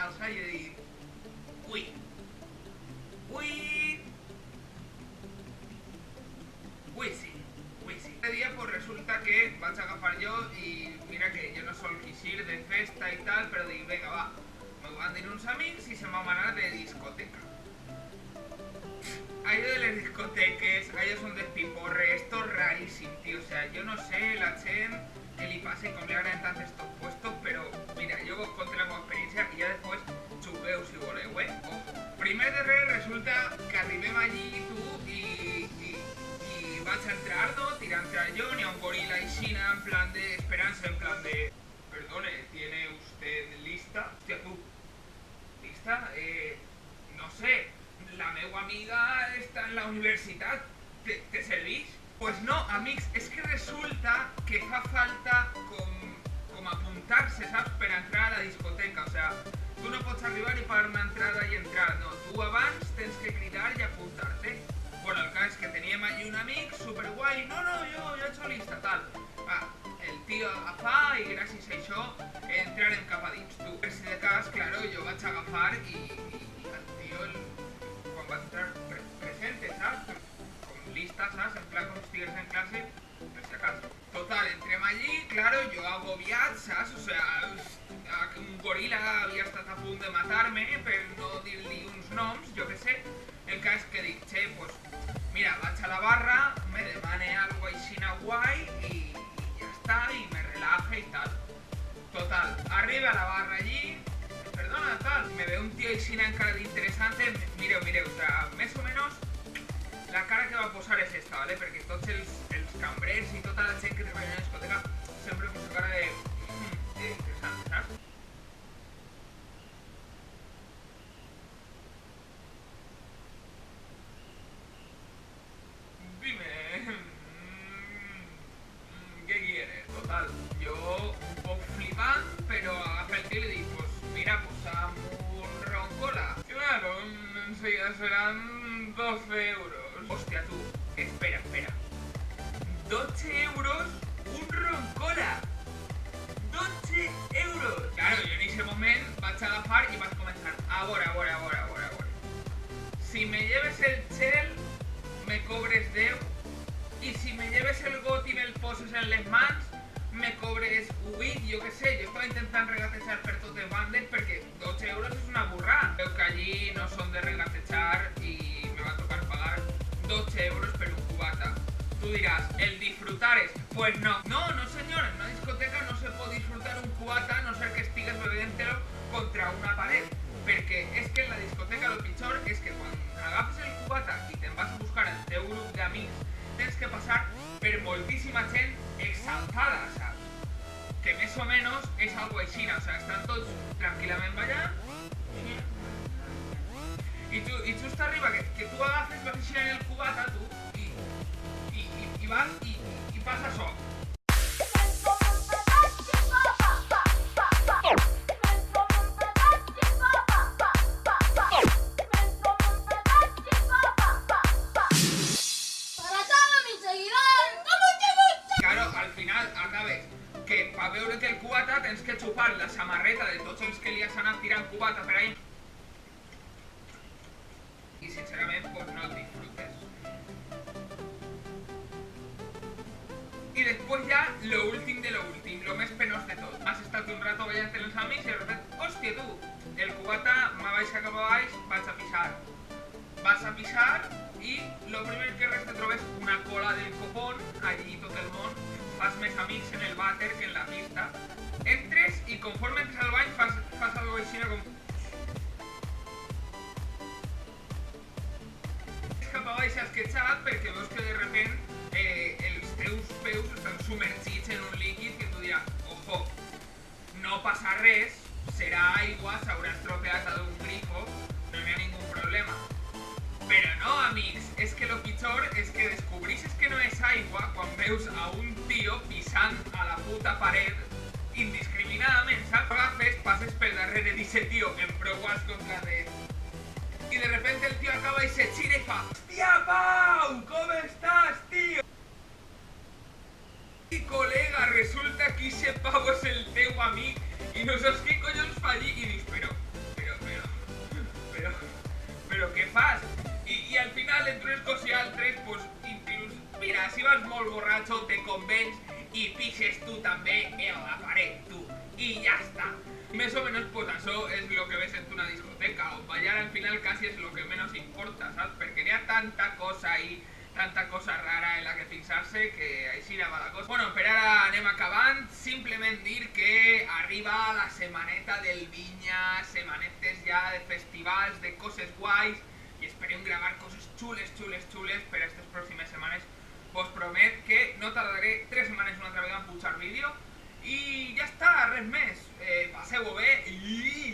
salsa i he dit ui, sí. Este dia pues resulta que vaig agafar jo i mira que jo no sol eixir de festa i tal, però dic, vinga, va, me van dir uns amics i se'n vam anar de discoteca. Allò de les discoteques, allò són despiporre, esto es raríssim, tío, o sea, yo no sé la gent que li passa i com li agraden tant estos puestos, però mira, jo vos conté la meva experiència i ja després xupeu si voleu, Ojo. Primer de res, resulta que arribem allí tu i vaig entrar, no? Tirant allò, n'hi ha un gorila aixina en plan de esperança, en plan de perdone, ¿tiene usted lista? Hòstia, tu, lista? No sé, la meva amiga està en la universitat, te serveix? Pues no, amics, és que resulta que fa falta com apuntar-se, saps? Per entrar a la discoteca, o sea, tu no pots arribar i pagar una entrada i entrar, no, tu abans tens que cridar i apuntar-te. Bueno, el cas és que teníem allí un amic superguai, no, jo he hecho lista, tal. Va, el tio agafar i gràcies a això entrarem cap a dins. Tu, per si de cas, claro, jo vaig agafar i el tio, quan va entrar presente, saps? Com lista, saps? En plan com si estigués en classe, per si acaso. Total, entrem allí, claro, jo agobiat, saps? O sea, un gorila havia estat a punt de matar-me per no dir-li uns noms, jo què sé. El cas que dic, che, pues, mira, vaig a la barra, me demane algo aixina guai i ja està, i me relaja i tal. Total, arriba a la barra allí, perdona, tal, me ve un tío aixina encara d'interessante, mireu, o sea, més o menos la cara que va posar és esta, ¿vale? Perquè tots els cambrers i tota la gent que treballa en la discoteca sempre posa cara de interessant, saps? ¿Qué quieres? Total, yo un poco flipant, pero agafé el tío y le dije, pues mira, pues a un roncola. Claro, enseguida serán 12 euros. Hostia, tú, espera. 12 euros un roncola. 12 euros. Claro, yo en ese moment vaig agafar i vaig començar, a veure. Si me lleves el gel, me cobres 10, i si me lleves el got i me'l poses en les mans, me cobres 8, jo què sé, jo estava intentant regatejar per totes bandes perquè 12 euros és una burrada. Creo que allí no són de regatejar i me va tocar pagar 12 euros per un cubata. Tú dirás, ¿el disfrutar es? Pues no. No, señor, en una discoteca no se pot disfrutar un cubata a no ser que estigues bevent-lo contra una pared. Perquè és que en la discoteca lo pitjor és que quan agafes el cubata i te'n vas a buscar el teu grup d'amics, tens que passar per moltíssima gent exaltada, saps? Que més o menys és algo aixina, o sea, estan tots tranquil·lament ballant i just arriba que tu agafes, vas així en el cubata, tu, i vas i passa això. A veure que el cubata tens que xupar la samarreta de tots els que li has anat tirant cubata per ahí i sincerament pues no el disfrutes. I després ja lo últim de lo últim, lo més penós de tot. Has estat un rato ballant amb els amics i de repente, hòstia tu, el cubata m'ha baixat cap a baix, vaig a pixar. Vas a pixar i lo primer que res te trobes una cola del copón, allí tot el món, fas més amics en el vàter que en la pista. Entres i conforme entres al bany fas algo així com... cap a baix esquetxat perquè veus que de repent els teus peus estan submergits en un líquid que tu diràs, ojo, no passa res, serà aigua, s'haurà estropeat a un grifo, no hi ha ningú problema. Però no, amics, és que lo pitjor és que descobrisses que no és aigua quan veus a un tio pisant a la puta paret indiscriminadament, saps? Agafes, passes per darrere d'eixe tio en prou ascos la red i de repente el tio acaba i se gira i fa «Hòstia, Pau, com estàs, tio?» I col·lega, resulta que eixe Pau és el teu amic i no saps què collons fa allí i dius «Però d'altres coses i altres, pues, inclús, mira, si vas molt borratxo, te convenç i pixes tu també en la pared, tu. Y ya está. Más o menos pues eso es lo que ves en una discoteca. O ballar al final casi es lo que menos importa, ¿sabes? Porque hi ha tanta cosa ahí, tanta cosa rara en la que fixar-se que així anava la cosa. Bueno, per ara anem acabant. Simplement dir que arriba la setmaneta del Vinya, setmanetes ja de festivals, de coses guais, i esperem gravar coses xules per aquestes pròximes setmanes. Vos promet que no tardaré 3 setmanes una altra vegada en pujar vídeo. I ja està, res més. Passeu-ho bé i